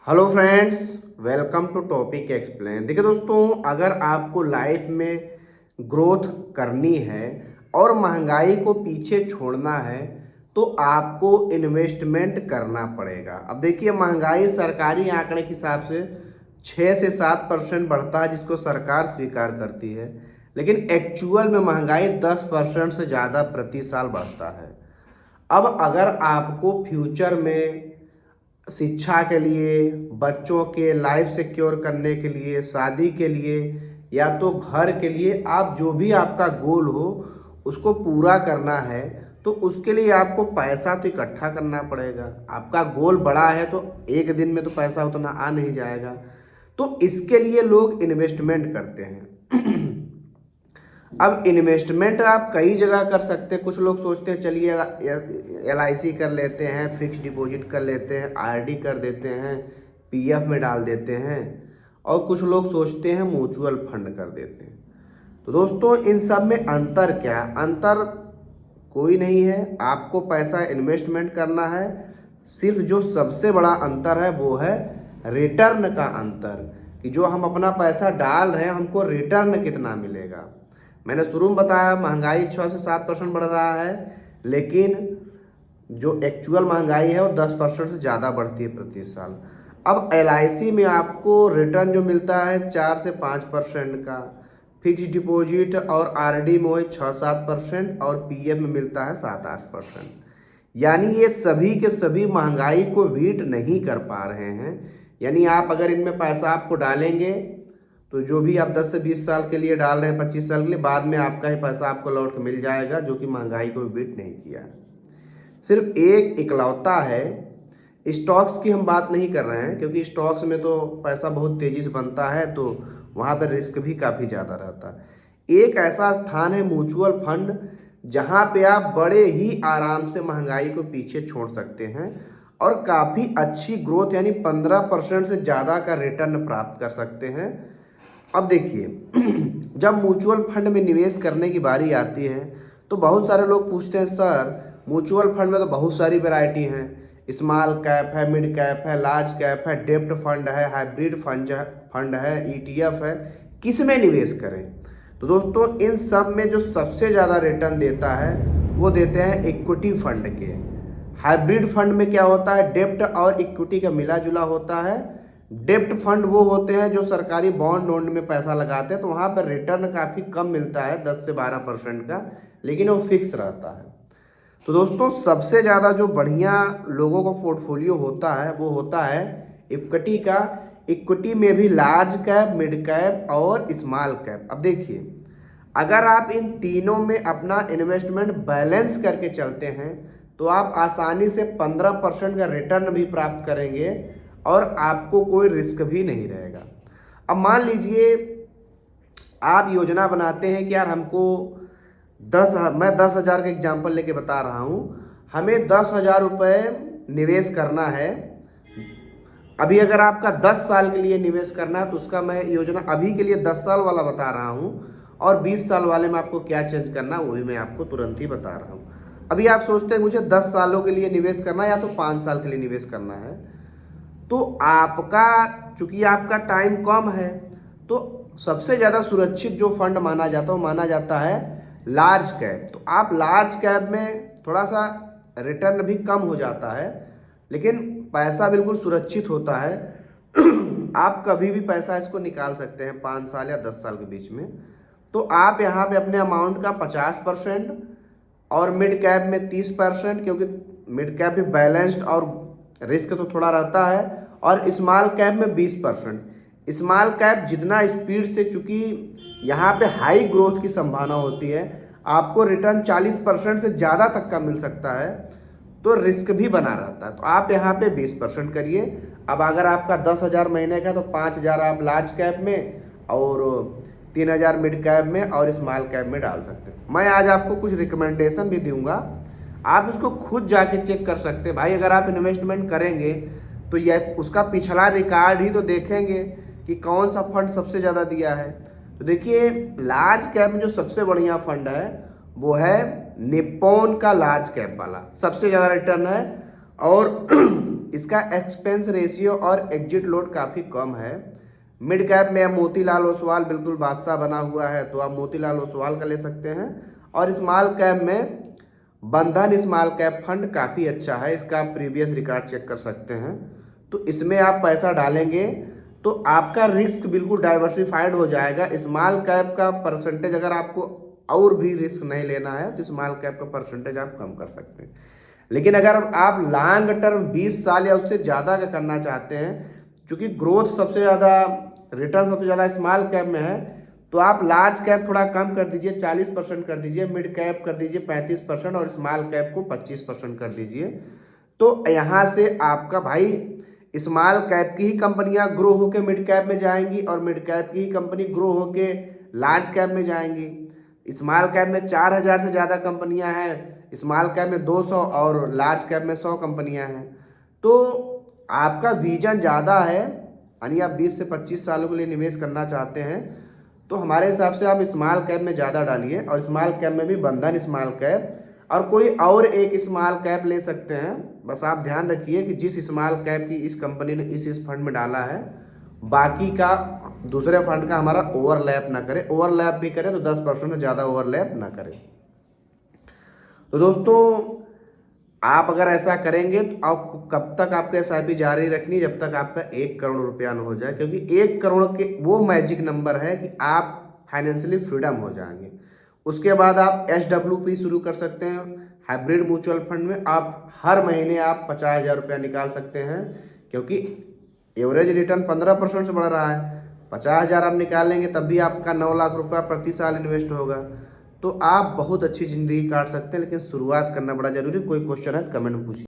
Hello friends, welcome to topic explain. देखिए दोस्तों, अगर आपको लाइफ में ग्रोथ करनी है और महंगाई को पीछे छोड़ना है तो आपको इन्वेस्टमेंट करना पड़ेगा। अब देखिए, महंगाई सरकारी आंकड़े के हिसाब से 6 से 7% बढ़ता है, जिसको सरकार स्वीकार करती है, लेकिन एक्चुअल में महंगाई 10% से ज़्यादा प्रति साल बढ़ता है। अब अगर आपको फ्यूचर में शिक्षा के लिए, बच्चों के लाइफ सिक्योर करने के लिए, शादी के लिए या तो घर के लिए, आप जो भी आपका गोल हो उसको पूरा करना है तो उसके लिए आपको पैसा तो इकट्ठा करना पड़ेगा। आपका गोल बड़ा है तो एक दिन में तो पैसा उतना आ नहीं जाएगा, तो इसके लिए लोग इन्वेस्टमेंट करते हैं। अब इन्वेस्टमेंट आप कई जगह कर सकते हैं। कुछ लोग सोचते हैं चलिए LIC कर लेते हैं, फिक्स डिपॉजिट कर लेते हैं, RD कर देते हैं, PF में डाल देते हैं, और कुछ लोग सोचते हैं म्यूचुअल फंड कर देते हैं। तो दोस्तों, इन सब में अंतर क्या? अंतर कोई नहीं है। आपको पैसा इन्वेस्टमेंट करना है। सिर्फ जो सबसे बड़ा अंतर है वो है रिटर्न का अंतर, कि जो हम अपना पैसा डाल रहे हैं हमको रिटर्न कितना मिलेगा। मैंने शुरू में बताया महंगाई 6 से 7% बढ़ रहा है, लेकिन जो एक्चुअल महंगाई है वो 10% से ज़्यादा बढ़ती है प्रति साल। अब LIC में आपको रिटर्न जो मिलता है 4 से 5% का, फिक्स डिपॉजिट और RD में वही 6-7% और PF में मिलता है 7-8%। यानी ये सभी के सभी महंगाई को बीट नहीं कर पा रहे हैं। यानी आप अगर इनमें पैसा आपको डालेंगे तो जो भी आप 10 से 20 साल के लिए डाल रहे हैं, 25 साल के लिए, बाद में आपका ही पैसा आपको लौट के मिल जाएगा, जो कि महंगाई को बीट नहीं किया है। सिर्फ एक इकलौता है, स्टॉक्स की हम बात नहीं कर रहे हैं, क्योंकि स्टॉक्स में तो पैसा बहुत तेज़ी से बनता है, तो वहाँ पर रिस्क भी काफ़ी ज़्यादा रहता है। एक ऐसा स्थान है म्यूचुअल फंड, जहाँ पे आप बड़े ही आराम से महंगाई को पीछे छोड़ सकते हैं और काफ़ी अच्छी ग्रोथ यानी 15% से ज़्यादा का रिटर्न प्राप्त कर सकते हैं। अब देखिए, जब म्यूचुअल फंड में निवेश करने की बारी आती है तो बहुत सारे लोग पूछते हैं, सर म्यूचुअल फंड में तो बहुत सारी वैरायटी हैं, स्मॉल कैप है, मिड कैप है, लार्ज कैप है, डेब्ट फंड है, हाइब्रिड फंड है, ETF है, किस में निवेश करें? तो दोस्तों, इन सब में जो सबसे ज़्यादा रिटर्न देता है वो देते हैं इक्विटी फंड के। हाइब्रिड फंड में क्या होता है, डेब्ट और इक्विटी का मिला जुला होता है। डेब्ट फंड वो होते हैं जो सरकारी बॉन्ड वॉन्ड में पैसा लगाते हैं, तो वहाँ पर रिटर्न काफ़ी कम मिलता है, 10 से 12% का, लेकिन वो फिक्स रहता है। तो दोस्तों, सबसे ज़्यादा जो बढ़िया लोगों का पोर्टफोलियो होता है वो होता है इक्विटी का। इक्विटी में भी लार्ज कैप, मिड कैप और स्मॉल कैप। अब देखिए, अगर आप इन तीनों में अपना इन्वेस्टमेंट बैलेंस करके चलते हैं तो आप आसानी से 15% का रिटर्न भी प्राप्त करेंगे और आपको कोई रिस्क भी नहीं रहेगा। अब मान लीजिए आप योजना बनाते हैं कि यार हमको मैं 10,000 का एग्जाम्पल लेके बता रहा हूँ, हमें 10,000 रुपये निवेश करना है। अभी अगर आपका 10 साल के लिए निवेश करना है तो उसका मैं योजना अभी के लिए 10 साल वाला बता रहा हूँ, और 20 साल वाले में आपको क्या चेंज करना है वो भी मैं आपको तुरंत ही बता रहा हूँ। अभी आप सोचते हैं मुझे 10 सालों के लिए निवेश करना है या तो 5 साल के लिए निवेश करना है, तो आपका, चूंकि आपका टाइम कम है, तो सबसे ज़्यादा सुरक्षित जो फंड माना जाता है वो माना जाता है लार्ज कैप। तो आप लार्ज कैप में थोड़ा सा रिटर्न भी कम हो जाता है, लेकिन पैसा बिल्कुल सुरक्षित होता है। आप कभी भी पैसा इसको निकाल सकते हैं 5 साल या 10 साल के बीच में। तो आप यहाँ पे अपने अमाउंट का 50% और मिड कैप में 30%, क्योंकि मिड कैप भी बैलेंस्ड और रिस्क तो थोड़ा रहता है, और स्मॉल कैप में 20%। स्मॉल कैप जितना स्पीड से, चूंकि यहाँ पे हाई ग्रोथ की संभावना होती है, आपको रिटर्न 40% से ज़्यादा तक का मिल सकता है, तो रिस्क भी बना रहता है। तो आप यहाँ पे 20% करिए। अब अगर आपका 10,000 महीने का तो 5,000 आप लार्ज कैप में और 3,000 मिड कैप में और स्मॉल कैप में डाल सकते हैं। मैं आज आपको कुछ रिकमेंडेशन भी दूंगा, आप इसको खुद जाके चेक कर सकते हैं। भाई, अगर आप इन्वेस्टमेंट करेंगे तो यह उसका पिछला रिकॉर्ड ही तो देखेंगे कि कौन सा फंड सबसे ज़्यादा दिया है। तो देखिए, लार्ज कैप में जो सबसे बढ़िया फंड है वो है निप्पॉन का लार्ज कैप वाला, सबसे ज़्यादा रिटर्न है। और इसका एक्सपेंस रेशियो और एग्जिट लोड काफ़ी कम है। मिड कैप में अब मोतीलाल ओसवाल बिल्कुल बादशाह बना हुआ है, तो आप मोतीलाल ओसवाल का ले सकते हैं। और स्मॉल कैप में बंधन स्मॉल कैप फंड काफ़ी अच्छा है, इसका आप प्रीवियस रिकॉर्ड चेक कर सकते हैं। तो इसमें आप पैसा डालेंगे तो आपका रिस्क बिल्कुल डाइवर्सिफाइड हो जाएगा। स्मॉल कैप का परसेंटेज अगर आपको और भी रिस्क नहीं लेना है तो स्मॉल कैप का परसेंटेज आप कम कर सकते हैं। लेकिन अगर आप लॉन्ग टर्म 20 साल या उससे ज़्यादा का करना चाहते हैं, क्योंकि ग्रोथ सबसे ज़्यादा, रिटर्न सबसे ज़्यादा स्मॉल कैप में है, तो आप लार्ज कैप थोड़ा कम कर दीजिए, 40% कर दीजिए, मिड कैप कर दीजिए 35% और स्मॉल कैप को 25% कर दीजिए। तो यहाँ से आपका भाई स्मॉल कैप की ही कंपनियां ग्रो होकर मिड कैप में जाएंगी और मिड कैप की ही कंपनी ग्रो होकर लार्ज कैप में जाएंगी। स्मॉल कैप में 4000 से ज़्यादा कंपनियां हैं, स्मॉल कैप में 200 और लार्ज कैप में 100 कंपनियां हैं। तो आपका विजन ज़्यादा है, यानी आप 20 से 25 सालों के लिए निवेश करना चाहते हैं, तो हमारे हिसाब से आप स्मॉल कैप में ज़्यादा डालिए। और स्मॉल कैप में भी बंधन स्मॉल कैप और कोई और एक स्मॉल कैप ले सकते हैं। बस आप ध्यान रखिए कि जिस स्मॉल कैप की इस कंपनी ने इस फंड में डाला है, बाकी का दूसरे फंड का हमारा ओवरलैप ना करे। ओवरलैप भी करे तो 10% से ज़्यादा ओवरलैप ना करे। तो दोस्तों, आप अगर ऐसा करेंगे तो आपको कब तक आपके SIP जारी रखनी, जब तक आपका 1 करोड़ रुपया न हो जाए, क्योंकि 1 करोड़ के वो मैजिक नंबर है कि आप फाइनेंशियली फ्रीडम हो जाएंगे। उसके बाद आप SWP शुरू कर सकते हैं। हाइब्रिड म्यूचुअल फंड में आप हर महीने आप 50,000 रुपया निकाल सकते हैं, क्योंकि एवरेज रिटर्न 15% से बढ़ रहा है। 50,000 आप निकालेंगे तब भी आपका 9 लाख रुपया प्रति साल इन्वेस्ट होगा। तो आप बहुत अच्छी ज़िंदगी काट सकते हैं, लेकिन शुरुआत करना बड़ा जरूरी। कोई क्वेश्चन है कमेंट में पूछिए।